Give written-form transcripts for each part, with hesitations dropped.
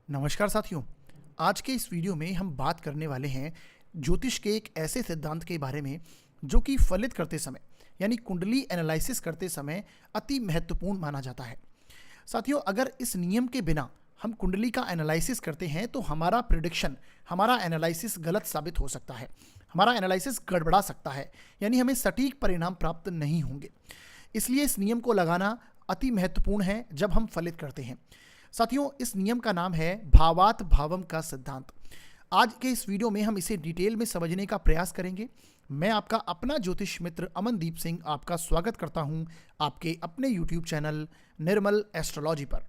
नमस्कार साथियों। आज के इस वीडियो में हम बात करने वाले हैं ज्योतिष के एक ऐसे सिद्धांत के बारे में जो कि फलित करते समय यानी कुंडली एनालिसिस करते समय अति महत्वपूर्ण माना जाता है। साथियों, अगर इस नियम के बिना हम कुंडली का एनालिसिस करते हैं तो हमारा प्रिडिक्शन, हमारा एनालिसिस गलत साबित हो सकता है, हमारा एनालिसिस गड़बड़ा सकता है, यानी हमें सटीक परिणाम प्राप्त नहीं होंगे। इसलिए इस नियम को लगाना अति महत्वपूर्ण है जब हम फलित करते हैं। साथियों, इस नियम का नाम है भावात भावम का सिद्धांत। आज के इस वीडियो में हम इसे डिटेल में समझने का प्रयास करेंगे। मैं आपका अपना ज्योतिष मित्र अमनदीप सिंह आपका स्वागत करता हूं आपके अपने YouTube चैनल निर्मल एस्ट्रोलॉजी पर।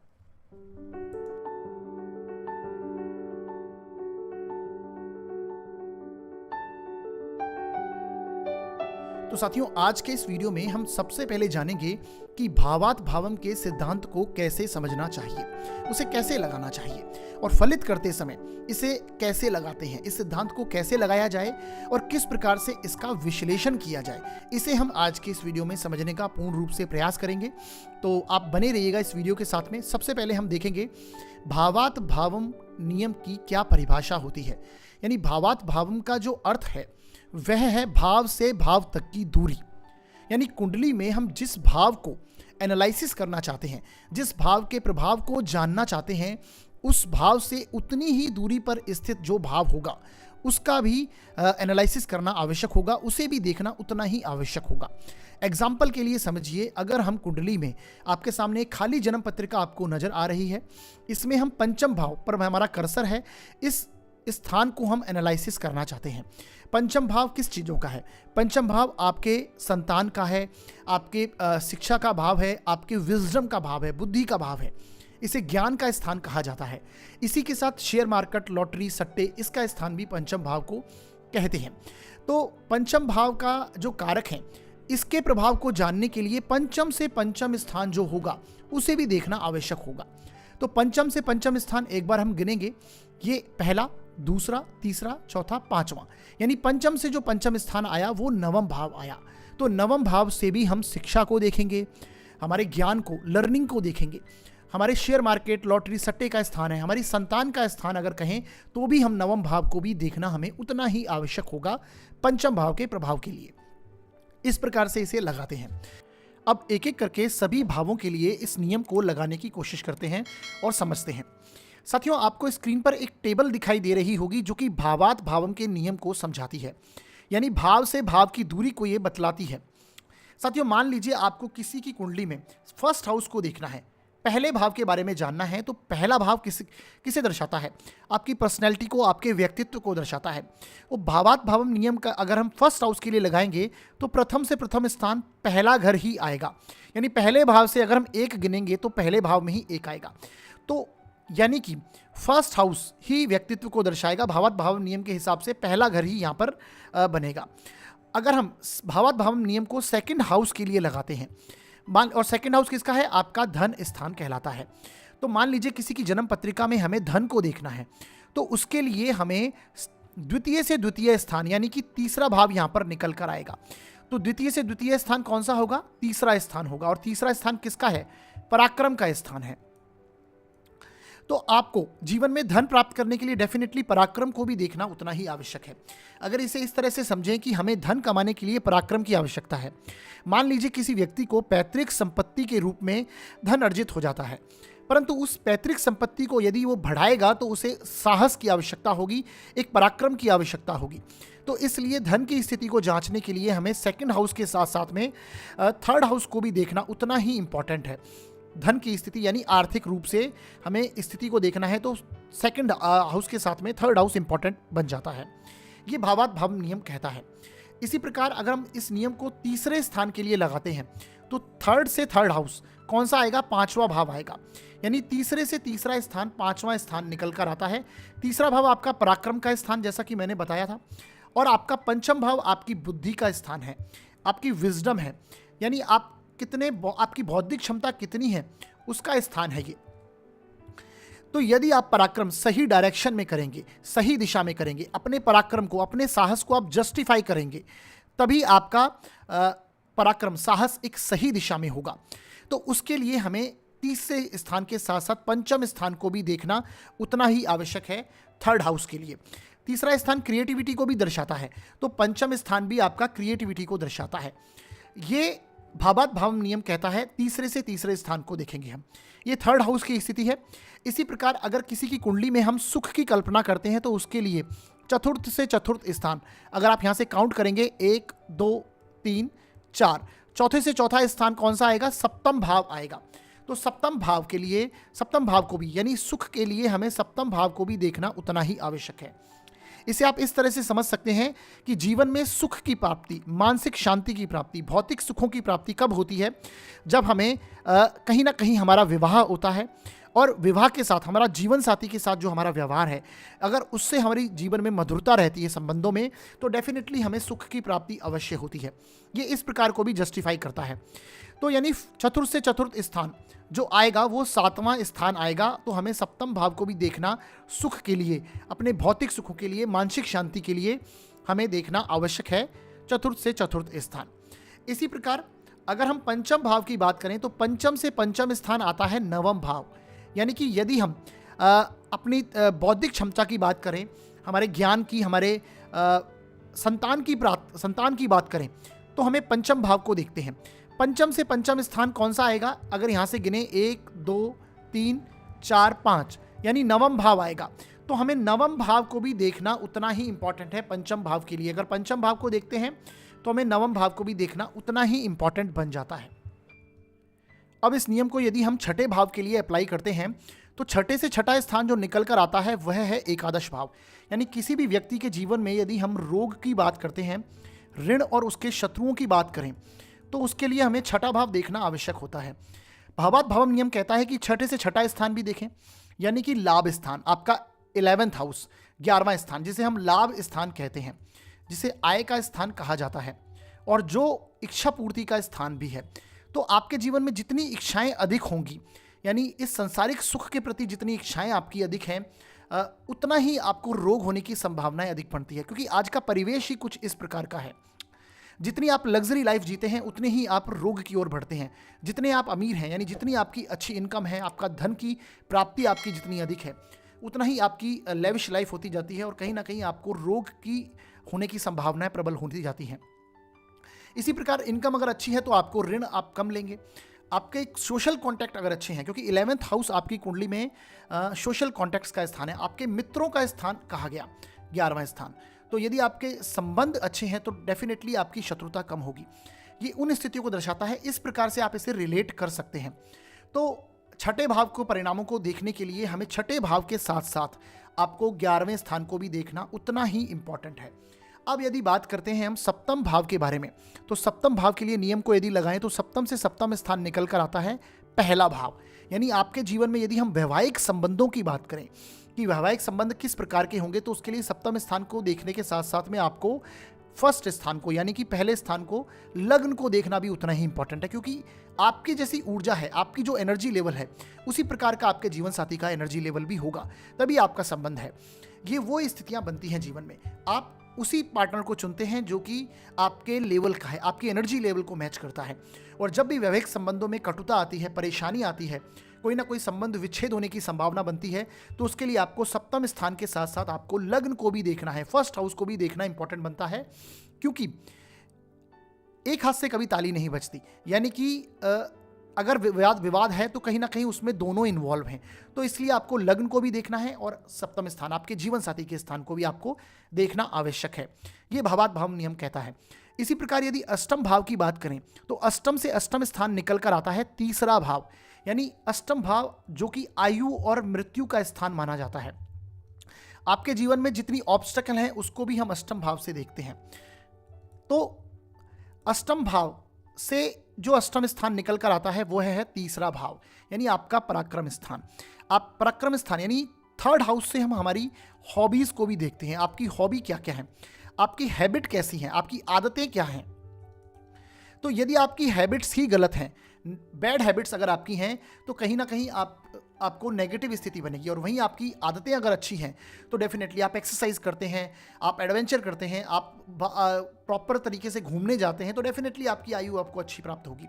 तो साथियों, आज के इस वीडियो में हम सबसे पहले जानेंगे कि भावात भावम के सिद्धांत को कैसे समझना चाहिए, उसे कैसे लगाना चाहिए और फलित करते समय इसे कैसे लगाते हैं, इस सिद्धांत को कैसे लगाया जाए और किस प्रकार से इसका विश्लेषण किया जाए। इसे हम आज के इस वीडियो में समझने का पूर्ण रूप से प्रयास करेंगे। तो आप बने रहिएगा इस वीडियो के साथ में। सबसे पहले हम देखेंगे भावात भावम नियम की क्या परिभाषा होती है। यानी भावात भावम का जो अर्थ है वह है भाव से भाव तक की दूरी। यानी कुंडली में हम जिस भाव को एनालिसिस करना चाहते हैं, जिस भाव के प्रभाव को जानना चाहते हैं, उस भाव से उतनी ही दूरी पर स्थित जो भाव होगा उसका भी एनालिसिस करना आवश्यक होगा, उसे भी देखना उतना ही आवश्यक होगा। एग्जाम्पल के लिए समझिए, अगर हम कुंडली में आपके सामने एक खाली जन्म पत्रिका आपको नजर आ रही है, इसमें हम पंचम भाव पर हमारा कर्सर है, इस स्थान को हम एनालिसिस करना चाहते हैं। पंचम भाव किस चीज़ों का है? पंचम भाव आपके संतान का है, आपके शिक्षा का भाव है, आपके विजडम का भाव है, बुद्धि का भाव है। इसे ज्ञान का स्थान कहा जाता है। इसी के साथ शेयर मार्केट, लॉटरी, सट्टे, इसका स्थान भी पंचम भाव को कहते हैं। तो पंचम भाव का जो कारक है, इसके प्रभाव को जानने के लिए पंचम से पंचम स्थान जो होगा उसे भी देखना आवश्यक होगा। तो पंचम से पंचम स्थान एक बार हम गिनेंगे, ये पहला, दूसरा, तीसरा, चौथा, पांचवा। यानी पंचम से जो पंचम स्थान आया वो नवम भाव आया। तो नवम भाव से भी हम शिक्षा को देखेंगे, हमारे ज्ञान को, लर्निंग को देखेंगे। हमारे शेयर मार्केट, लॉटरी, सट्टे का स्थान है, हमारी संतान का स्थान अगर कहें तो भी हम नवम भाव को भी देखना हमें उतना ही आवश्यक होगा पंचम भाव के प्रभाव के लिए। इस प्रकार से इसे लगाते हैं। अब एक एक करके सभी भावों के लिए इस नियम को लगाने की कोशिश करते हैं और समझते हैं। साथियों, आपको स्क्रीन पर एक टेबल दिखाई दे रही होगी जो कि भावात भावम के नियम को समझाती है, यानी भाव से भाव की दूरी को ये बतलाती है। साथियों, मान लीजिए आपको किसी की कुंडली में फर्स्ट हाउस को देखना है, पहले भाव के बारे में जानना है। तो पहला भाव किसे दर्शाता है? आपकी पर्सनैलिटी को, आपके व्यक्तित्व को दर्शाता है। वो भावात भावम नियम का अगर हम फर्स्ट हाउस के लिए लगाएंगे तो प्रथम से प्रथम स्थान पहला घर ही आएगा। यानी पहले भाव से अगर हम एक गिनेंगे तो पहले भाव में ही एक आएगा। तो यानी कि फर्स्ट हाउस ही व्यक्तित्व को दर्शाएगा। भावात भावम नियम के हिसाब से पहला घर ही यहाँ पर बनेगा। अगर हम भावात भावम नियम को सेकंड हाउस के लिए लगाते हैं, और सेकंड हाउस किसका है? आपका धन स्थान कहलाता है। तो मान लीजिए किसी की जन्म पत्रिका में हमें धन को देखना है, तो उसके लिए हमें द्वितीय से द्वितीय स्थान यानी कि तीसरा भाव यहाँ पर निकल कर आएगा। तो द्वितीय से द्वितीय स्थान कौन सा होगा? तीसरा स्थान होगा। और तीसरा स्थान किसका है? पराक्रम का स्थान है। तो आपको जीवन में धन प्राप्त करने के लिए डेफिनेटली पराक्रम को भी देखना उतना ही आवश्यक है। अगर इसे इस तरह से समझें कि हमें धन कमाने के लिए पराक्रम की आवश्यकता है। मान लीजिए किसी व्यक्ति को पैतृक संपत्ति के रूप में धन अर्जित हो जाता है, परंतु उस पैतृक संपत्ति को यदि वो बढ़ाएगा तो उसे साहस की आवश्यकता होगी, एक पराक्रम की आवश्यकता होगी। तो इसलिए धन की स्थिति को जांचने के लिए हमें सेकंड हाउस के साथ साथ में थर्ड हाउस को भी देखना उतना ही इंपॉर्टेंट है। धन की स्थिति यानी आर्थिक रूप से हमें स्थिति को देखना है तो सेकंड हाउस के साथ में थर्ड हाउस इंपॉर्टेंट बन जाता है। ये भावात भाव नियम कहता है। इसी प्रकार अगर हम इस नियम को तीसरे स्थान के लिए लगाते हैं तो थर्ड से थर्ड हाउस कौन सा आएगा? पांचवा भाव आएगा। यानी तीसरे से तीसरा स्थान पांचवा स्थान निकल कर आता है। तीसरा भाव आपका पराक्रम का स्थान, जैसा कि मैंने बताया था। और आपका पंचम भाव आपकी बुद्धि का स्थान है, आपकी विजडम है, यानी आपकी बौद्धिक क्षमता कितनी है उसका स्थान है ये। तो यदि आप पराक्रम सही डायरेक्शन में करेंगे, सही दिशा में करेंगे, अपने पराक्रम को, अपने साहस को आप जस्टिफाई करेंगे, तभी आपका पराक्रम, साहस एक सही दिशा में होगा। तो उसके लिए हमें तीसरे स्थान के साथ साथ पंचम स्थान को भी देखना उतना ही आवश्यक है थर्ड हाउस के लिए। तीसरा स्थान क्रिएटिविटी को भी दर्शाता है, तो पंचम स्थान भी आपका क्रिएटिविटी को दर्शाता है। ये भावात भावम नियम कहता है तीसरे से तीसरे स्थान को देखेंगे हम, ये थर्ड हाउस की स्थिति है। इसी प्रकार अगर किसी की कुंडली में हम सुख की कल्पना करते हैं तो उसके लिए चतुर्थ से चतुर्थ स्थान, अगर आप यहाँ से काउंट करेंगे 1 2 3 4, चौथे से चौथा स्थान कौन सा आएगा? सप्तम भाव आएगा। तो सप्तम भाव के लिए, सप्तम भाव को भी यानी सुख के लिए हमें सप्तम भाव को भी देखना उतना ही आवश्यक है। इसे आप इस तरह से समझ सकते हैं कि जीवन में सुख की प्राप्ति, मानसिक शांति की प्राप्ति, भौतिक सुखों की प्राप्ति कब होती है? जब हमें कहीं ना कहीं हमारा विवाह होता है और विवाह के साथ हमारा जीवन साथी के साथ जो हमारा व्यवहार है, अगर उससे हमारी जीवन में मधुरता रहती है संबंधों में, तो डेफिनेटली हमें सुख की प्राप्ति अवश्य होती है। ये इस प्रकार को भी जस्टिफाई करता है। तो यानी चतुर्थ से चतुर्थ स्थान जो आएगा वो 7वां स्थान आएगा। तो हमें सप्तम भाव को भी देखना सुख के लिए, अपने भौतिक सुखों के लिए, मानसिक शांति के लिए हमें देखना आवश्यक है चतुर्थ से चतुर्थ स्थान। इसी प्रकार अगर हम पंचम भाव की बात करें तो पंचम से पंचम स्थान आता है नवम भाव। यानी कि यदि हम अपनी बौद्धिक क्षमता की बात करें, हमारे ज्ञान की, हमारे संतान की बात करें तो हमें पंचम भाव को देखते हैं। पंचम से पंचम स्थान कौन सा आएगा? अगर यहाँ से गिने 1 2 3 4 5, यानी नवम भाव आएगा। तो हमें नवम भाव को भी देखना उतना ही इंपॉर्टेंट है पंचम भाव के लिए। अगर पंचम भाव को देखते हैं तो हमें नवम भाव को भी देखना उतना ही इंपॉर्टेंट बन जाता है। अब इस नियम को यदि हम छठे भाव के लिए अप्लाई करते हैं तो छठे से छठा स्थान जो निकल कर आता है वह है एकादश भाव। यानी किसी भी व्यक्ति के जीवन में यदि हम रोग की बात करते हैं, ऋण और उसके शत्रुओं की बात करें, तो उसके लिए हमें छठा भाव देखना आवश्यक होता है। भावात भावम नियम कहता है कि छठे से छठा स्थान भी देखें, यानी कि लाभ स्थान, आपका 11th हाउस, 11वां स्थान, जिसे हम लाभ स्थान कहते हैं, जिसे आय का स्थान कहा जाता है और जो इच्छा पूर्ति का स्थान भी है। तो आपके जीवन में जितनी इच्छाएं अधिक होंगी, यानी इस संसारिक सुख के प्रति जितनी इच्छाएं आपकी अधिक हैं, उतना ही आपको रोग होने की संभावनाएं अधिक बनती है, क्योंकि आज का परिवेश ही कुछ इस प्रकार का है। जितनी आप लग्जरी लाइफ जीते हैं उतने ही आप रोग की ओर बढ़ते हैं। जितने आप अमीर हैं, यानी जितनी आपकी अच्छी इनकम है, आपका धन की प्राप्ति आपकी जितनी अधिक है, उतना ही आपकी लेविश लाइफ होती जाती है और कहीं ना कहीं आपको रोग की होने की संभावनाएं प्रबल होती जाती हैं। इसी प्रकार इनकम अगर अच्छी है तो आपको ऋण आप कम लेंगे। आपके सोशल कॉन्टैक्ट अगर अच्छे हैं, क्योंकि 11th हाउस आपकी कुंडली में सोशल कॉन्टैक्ट्स का स्थान है, आपके मित्रों का स्थान कहा गया 11वां स्थान। तो यदि आपके संबंध अच्छे हैं तो डेफिनेटली आपकी शत्रुता कम होगी। ये उन स्थितियों को दर्शाता है। इस प्रकार से आप इसे रिलेट कर सकते हैं। तो छठे भाव को परिणामों को देखने के लिए हमें छठे भाव के साथ साथ आपको 11वें स्थान को भी देखना उतना ही इंपॉर्टेंट है। अब यदि बात करते हैं हम सप्तम भाव के बारे में, तो सप्तम भाव के लिए नियम को यदि लगाएं तो सप्तम से सप्तम स्थान निकल कर आता है पहला भाव। यानी आपके जीवन में यदि हम वैवाहिक संबंधों की बात करें कि वैवाहिक संबंध किस प्रकार के होंगे, तो उसके लिए सप्तम स्थान को देखने के साथ साथ में आपको फर्स्ट स्थान को, यानी कि पहले स्थान को, लग्न को देखना भी उतना ही इंपॉर्टेंट है, क्योंकि आपकी जैसी ऊर्जा है, आपकी जो एनर्जी लेवल है, उसी प्रकार का आपके जीवन साथी का एनर्जी लेवल भी होगा, तभी आपका संबंध है। ये वो स्थितियां बनती हैं जीवन में। आप उसी पार्टनर को चुनते हैं जो कि आपके लेवल का है, आपकी एनर्जी लेवल को मैच करता है। और जब भी वैवाहिक संबंधों में कटुता आती है, परेशानी आती है, कोई ना कोई संबंध विच्छेद होने की संभावना बनती है, तो उसके लिए आपको सप्तम स्थान के साथ साथ आपको लग्न को भी देखना है, फर्स्ट हाउस को भी देखना इंपॉर्टेंट बनता है, क्योंकि एक हाथ से कभी ताली नहीं बजती। यानी कि अगर विवाद है तो कहीं ना कहीं उसमें दोनों इन्वॉल्व हैं। तो इसलिए आपको लग्न को भी देखना है और सप्तम स्थान, आपके जीवन साथी के स्थान को भी आपको देखना आवश्यक है। ये भावात भाव नियम कहता है। इसी प्रकार यदि अष्टम भाव की बात करें तो अष्टम से अष्टम स्थान निकल कर आता है तीसरा भाव। यानी अष्टम भाव जो कि आयु और मृत्यु का स्थान माना जाता है। आपके जीवन में जितनी ऑब्स्टेकल हैं उसको भी हम अष्टम भाव से देखते हैं। तो अष्टम भाव से जो अष्टम स्थान निकल कर आता है वो है तीसरा भाव, यानी आपका पराक्रम स्थान। आप पराक्रम स्थान यानी थर्ड हाउस से हम हमारी हॉबीज को भी देखते हैं। आपकी हॉबी क्या क्या है, आपकी हैबिट कैसी है, आपकी आदतें क्या हैं। तो यदि आपकी हैबिट्स ही गलत हैं, बैड हैबिट्स अगर आपकी हैं, तो कहीं ना कहीं आपको नेगेटिव स्थिति बनेगी। और वहीं आपकी आदतें अगर अच्छी हैं तो डेफिनेटली आप एक्सरसाइज करते हैं, आप एडवेंचर करते हैं, आप प्रॉपर तरीके से घूमने जाते हैं तो डेफिनेटली आपकी आयु आपको अच्छी प्राप्त होगी।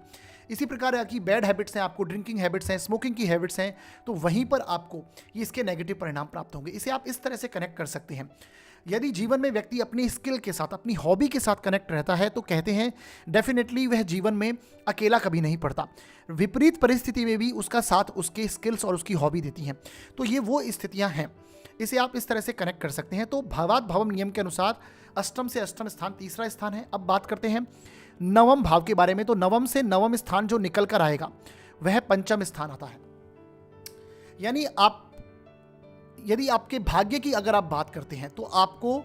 इसी प्रकार आपकी बैड हैबिट्स हैं, आपको ड्रिंकिंग हैबिट्स हैं, स्मोकिंग की हैबिट्स हैं, तो वहीं पर आपको ये इसके नेगेटिव परिणाम प्राप्त होंगे। इसे आप इस तरह से कनेक्ट कर सकते हैं। यदि जीवन में व्यक्ति अपनी स्किल के साथ, अपनी हॉबी के साथ कनेक्ट रहता है तो कहते हैं डेफिनेटली वह जीवन में अकेला कभी नहीं पड़ता। विपरीत परिस्थिति में भी उसका साथ उसके स्किल्स और उसकी हॉबी देती हैं। तो ये वो स्थितियां हैं, इसे आप इस तरह से कनेक्ट कर सकते हैं। तो भावात भावम नियम के अनुसार अष्टम से अष्टम स्थान तीसरा स्थान है। अब बात करते हैं नवम भाव के बारे में। तो नवम से नवम स्थान जो निकल कर आएगा वह पंचम स्थान आता है। यानी आप यदि आपके भाग्य की अगर आप बात करते हैं तो आपको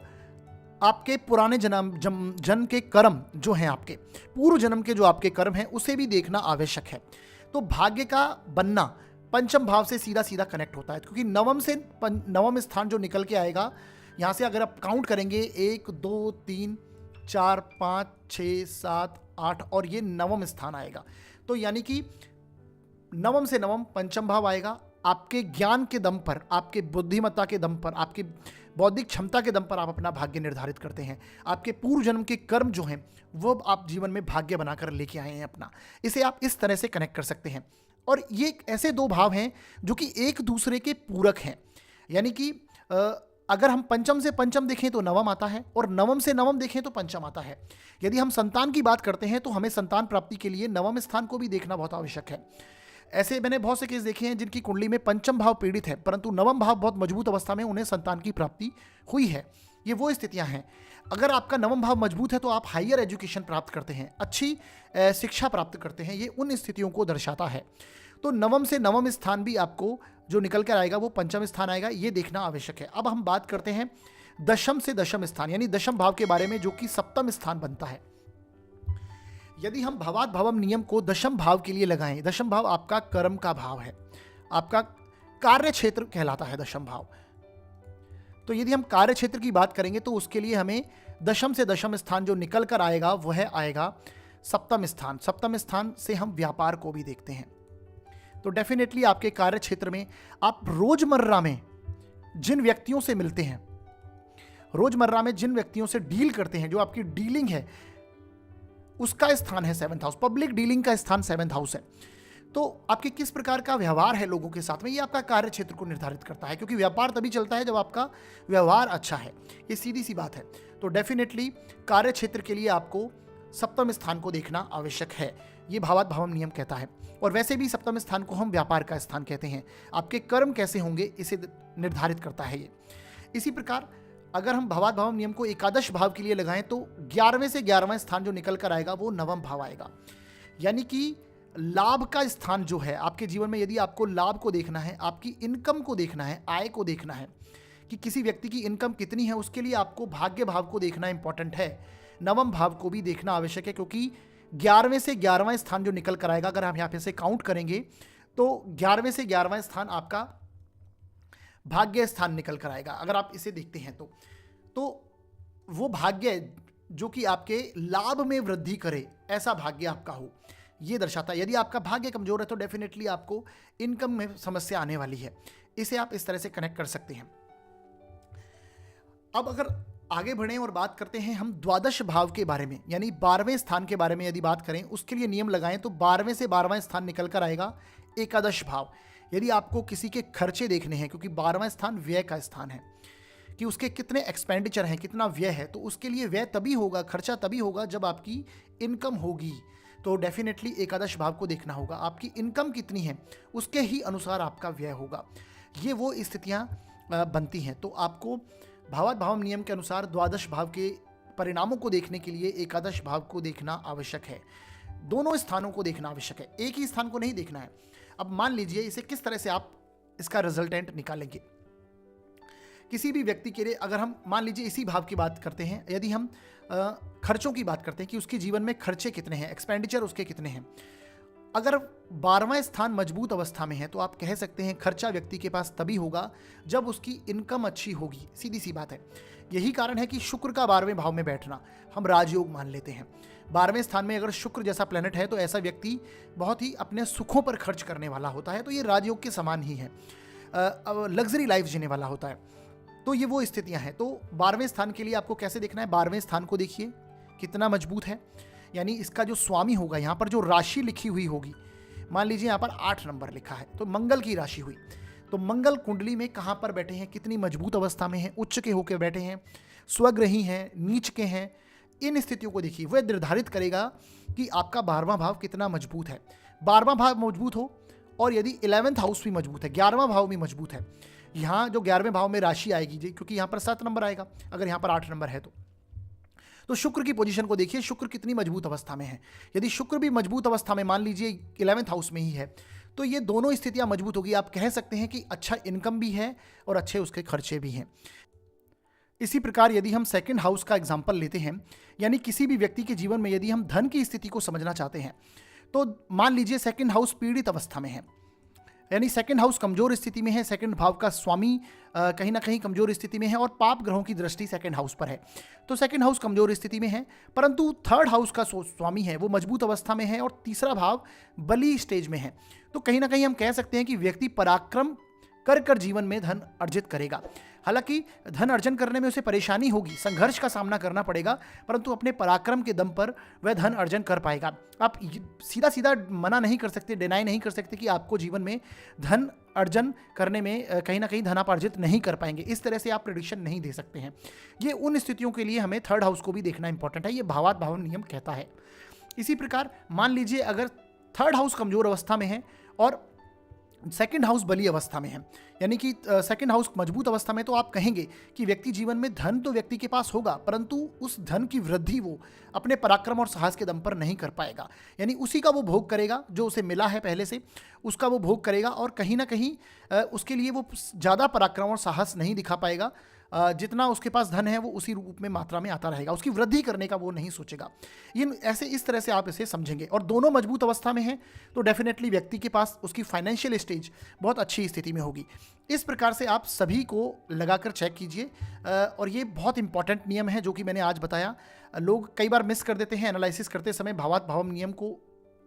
आपके पुराने जन्म के कर्म जो हैं, आपके पूर्व जन्म के जो आपके कर्म हैं उसे भी देखना आवश्यक है। तो भाग्य का बनना पंचम भाव से सीधा सीधा कनेक्ट होता है, क्योंकि नवम से नवम स्थान जो निकल के आएगा, यहाँ से अगर आप काउंट करेंगे 1 2 3 4 5 6 7 8 और ये नवम स्थान आएगा। तो यानी कि नवम से नवम पंचम भाव आएगा। आपके ज्ञान के दम पर, आपके बुद्धिमत्ता के दम पर, आपकी बौद्धिक क्षमता के दम पर आप अपना भाग्य निर्धारित करते हैं। आपके पूर्व जन्म के कर्म जो हैं वो आप जीवन में भाग्य बनाकर लेके आए हैं अपना। इसे आप इस तरह से कनेक्ट कर सकते हैं। और ये ऐसे दो भाव हैं जो कि एक दूसरे के पूरक हैं। यानी कि अगर हम पंचम से पंचम देखें तो नवम आता है और नवम से नवम देखें तो पंचम आता है। यदि हम संतान की बात करते हैं तो हमें संतान प्राप्ति के लिए नवम स्थान को भी देखना बहुत आवश्यक है। ऐसे मैंने बहुत से केस देखे हैं जिनकी कुंडली में पंचम भाव पीड़ित है परंतु नवम भाव बहुत मजबूत अवस्था में उन्हें संतान की प्राप्ति हुई है। ये वो स्थितियां हैं। अगर आपका नवम भाव मजबूत है तो आप हायर एजुकेशन प्राप्त करते हैं, अच्छी शिक्षा प्राप्त करते हैं। ये उन स्थितियों को दर्शाता है। तो नवम से नवम स्थान भी आपको जो निकल कर आएगा वो पंचम स्थान आएगा, ये देखना आवश्यक है। अब हम बात करते हैं दशम से दशम स्थान यानी दशम भाव के बारे में, जो कि सप्तम स्थान बनता है। यदि हम भावात भावम नियम को दशम भाव के लिए लगाएं, दशम भाव आपका कर्म का भाव है, आपका कार्य क्षेत्र कहलाता है दशम भाव। तो यदि हम कार्य क्षेत्र की बात करेंगे तो उसके लिए हमें दशम से दशम स्थान जो निकल कर आएगा वह आएगा सप्तम स्थान। सप्तम स्थान से हम व्यापार को भी देखते हैं। तो डेफिनेटली आपके कार्य क्षेत्र में आप रोजमर्रा में जिन व्यक्तियों से मिलते हैं, रोजमर्रा में जिन व्यक्तियों से डील करते हैं, जो आपकी डीलिंग है उसका स्थान है 7th हाउस। पब्लिक डीलिंग का स्थान 7th हाउस है। तो आपके किस प्रकार का व्यवहार है लोगों के साथ में, ये आपका कार्य क्षेत्र को निर्धारित करता है, क्योंकि व्यापार तभी चलता है जब आपका व्यवहार अच्छा है। ये सीधी सी बात है। तो डेफिनेटली कार्य क्षेत्र के लिए आपको सप्तम स्थान को देखना आवश्यक है, ये भावात भावम नियम कहता है। और वैसे भी सप्तम स्थान को हम व्यापार का स्थान कहते हैं। आपके कर्म कैसे होंगे इसे निर्धारित करता है ये। इसी प्रकार अगर हम भावात भावम नियम को एकादश भाव के लिए लगाएं तो 11वें से 11वां स्थान जो निकल कर आएगा वो नवम भाव आएगा। यानी कि लाभ का स्थान जो है आपके जीवन में, यदि आपको लाभ को देखना है, आपकी इनकम को देखना है, आय को देखना है कि किसी व्यक्ति की इनकम कितनी है, उसके लिए आपको भाग्य भाव को देखना इंपॉर्टेंट है। नवम भाव को भी देखना आवश्यक है, क्योंकि 11वें से 11वां स्थान जो निकल कर आएगा, अगर हम यहाँ पे से काउंट करेंगे तो 11वें से 11वां स्थान आपका भाग्य स्थान निकल कर आएगा। अगर आप इसे देखते हैं तो वो भाग्य जो कि आपके लाभ में वृद्धि करे, ऐसा भाग्य आपका हो, ये दर्शाता है। यदि आपका भाग्य कमजोर है तो डेफिनेटली आपको इनकम में समस्या आने वाली है। इसे आप इस तरह से कनेक्ट कर सकते हैं। अब अगर आगे बढ़ें और बात करते हैं हम द्वादश भाव के बारे में, यानी 12वें स्थान के बारे में यदि बात करें, उसके लिए नियम लगाएं तो 12वें से 12वां स्थान निकल कर आएगा एकादश भाव। यदि आपको किसी के खर्चे देखने हैं, क्योंकि 12वां स्थान व्यय का स्थान है, कि उसके कितने एक्सपेंडिचर हैं, कितना व्यय है, तो उसके लिए व्यय तभी होगा, खर्चा तभी होगा जब आपकी इनकम होगी। तो डेफिनेटली एकादश भाव को देखना होगा। आपकी इनकम कितनी है उसके ही अनुसार आपका व्यय होगा। ये वो स्थितियाँ बनती हैं। तो आपको भावात भावम नियम के अनुसार द्वादश भाव के परिणामों को देखने के लिए एकादश भाव को देखना आवश्यक है। दोनों स्थानों को देखना आवश्यक है, एक ही स्थान को नहीं देखना है। अब मान लीजिए इसे किस तरह से आप इसका रिजल्टेंट निकालेंगे। किसी भी व्यक्ति के लिए अगर हम मान लीजिए इसी भाव की बात करते हैं, यदि हम खर्चों की बात करते हैं कि उसके जीवन में खर्चे कितने हैं, एक्सपेंडिचर उसके कितने हैं, अगर 12वां स्थान मजबूत अवस्था में है तो आप कह सकते हैं खर्चा व्यक्ति के पास तभी होगा जब उसकी इनकम अच्छी होगी। सीधी सी बात है। यही कारण है कि शुक्र का 12वें भाव में बैठना हम राजयोग मान लेते हैं। 12वें स्थान में अगर शुक्र जैसा प्लेनेट है तो ऐसा व्यक्ति बहुत ही अपने सुखों पर खर्च करने वाला होता है। तो ये राजयोग के समान ही है, लग्जरी लाइफ जीने वाला होता है। तो ये वो स्थितियां हैं। तो 12वें स्थान के लिए आपको कैसे देखना है, 12वें स्थान को देखिए, कितना मजबूत है, यानी इसका जो स्वामी होगा, यहाँ पर जो राशि लिखी हुई होगी, मान लीजिए यहाँ पर 8 नंबर लिखा है तो मंगल की राशि हुई, तो मंगल कुंडली में कहाँ पर बैठे हैं, कितनी मजबूत अवस्था में है, उच्च के होकर बैठे हैं, स्वग्रही हैं, नीच के हैं, इन स्थितियों को देखिए, वह निर्धारित करेगा कि आपका 12वां भाव कितना मजबूत है। 12वां भाव मजबूत हो और यदि 11th हाउस भी मजबूत है, 11वां भाव भी मजबूत है, यहाँ जो 11वें भाव में राशि आएगी जी, क्योंकि यहाँ पर 7 नंबर आएगा, अगर यहाँ पर 8 नंबर है तो शुक्र की पोजीशन को देखिए, शुक्र कितनी मजबूत अवस्था में है। यदि शुक्र भी मजबूत अवस्था में, मान लीजिए 11वें हाउस में ही है, तो ये दोनों स्थितियां मजबूत होगी। आप कह सकते हैं कि अच्छा इनकम भी है और अच्छे उसके खर्चे भी हैं। इसी प्रकार यदि हम सेकंड हाउस का एग्जांपल लेते हैं, यानी किसी भी व्यक्ति के जीवन में यदि हम धन की स्थिति को समझना चाहते हैं, तो मान लीजिए सेकंड हाउस पीड़ित अवस्था में है, यानी सेकंड हाउस कमजोर स्थिति में है, सेकंड भाव का स्वामी कहीं ना कहीं कमजोर स्थिति में है और पाप ग्रहों की दृष्टि सेकंड हाउस पर है, तो सेकंड हाउस कमजोर स्थिति में है। परंतु थर्ड हाउस का स्वामी है वो मजबूत अवस्था में है और तीसरा भाव बली स्टेज में है, तो कहीं ना कहीं हम कह सकते हैं कि व्यक्ति पराक्रम कर जीवन में धन अर्जित करेगा। हालांकि धन अर्जन करने में उसे परेशानी होगी, संघर्ष का सामना करना पड़ेगा, परंतु अपने पराक्रम के दम पर वह धन अर्जन कर पाएगा। आप सीधा सीधा मना नहीं कर सकते, डिनाई नहीं कर सकते कि आपको जीवन में धन अर्जन करने में कहीं ना कहीं धनापार्जित नहीं कर पाएंगे, इस तरह से आप प्रेडिक्शन नहीं दे सकते हैं। ये उन स्थितियों के लिए हमें थर्ड हाउस को भी देखना इंपॉर्टेंट है, ये भावात भावन नियम कहता है। इसी प्रकार मान लीजिए अगर थर्ड हाउस कमजोर अवस्था में है और सेकंड हाउस बली अवस्था में है, यानी कि सेकंड हाउस मजबूत अवस्था में, तो आप कहेंगे कि व्यक्ति जीवन में धन तो व्यक्ति के पास होगा, परंतु उस धन की वृद्धि वो अपने पराक्रम और साहस के दम पर नहीं कर पाएगा, यानी उसी का वो भोग करेगा जो उसे मिला है पहले से, उसका वो भोग करेगा और कहीं ना कहीं उसके लिए वो ज़्यादा पराक्रम और साहस नहीं दिखा पाएगा। जितना उसके पास धन है वो उसी रूप में मात्रा में आता रहेगा, उसकी वृद्धि करने का वो नहीं सोचेगा। ये ऐसे इस तरह से आप इसे समझेंगे। और दोनों मजबूत अवस्था में हैं तो डेफिनेटली व्यक्ति के पास उसकी फाइनेंशियल स्टेज बहुत अच्छी स्थिति में होगी। इस प्रकार से आप सभी को लगाकर चेक कीजिए और ये बहुत इंपॉर्टेंट नियम है जो कि मैंने आज बताया। लोग कई बार मिस कर देते हैं, एनालिसिस करते समय भावात भावम नियम को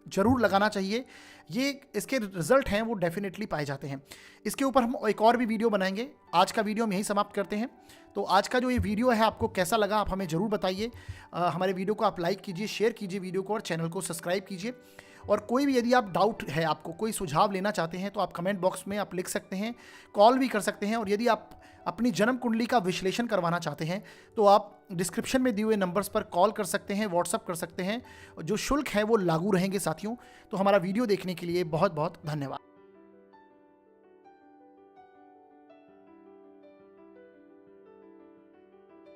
जरूर लगाना चाहिए, ये इसके रिजल्ट हैं वो डेफिनेटली पाए जाते हैं। इसके ऊपर हम एक और भी वीडियो बनाएंगे। आज का वीडियो हम यहीं समाप्त करते हैं। तो आज का जो ये वीडियो है आपको कैसा लगा आप हमें ज़रूर बताइए। हमारे वीडियो को आप लाइक कीजिए, शेयर कीजिए वीडियो को और चैनल को सब्सक्राइब कीजिए। और कोई भी यदि आप डाउट है, आपको कोई सुझाव लेना चाहते हैं तो आप कमेंट बॉक्स में आप लिख सकते हैं, कॉल भी कर सकते हैं। और यदि आप अपनी जन्म कुंडली का विश्लेषण करवाना चाहते हैं तो आप डिस्क्रिप्शन में दिए हुए नंबर्स पर कॉल कर सकते हैं, व्हाट्सअप कर सकते हैं। जो शुल्क है वो लागू रहेंगे साथियों। तो हमारा वीडियो देखने के लिए बहुत बहुत धन्यवाद।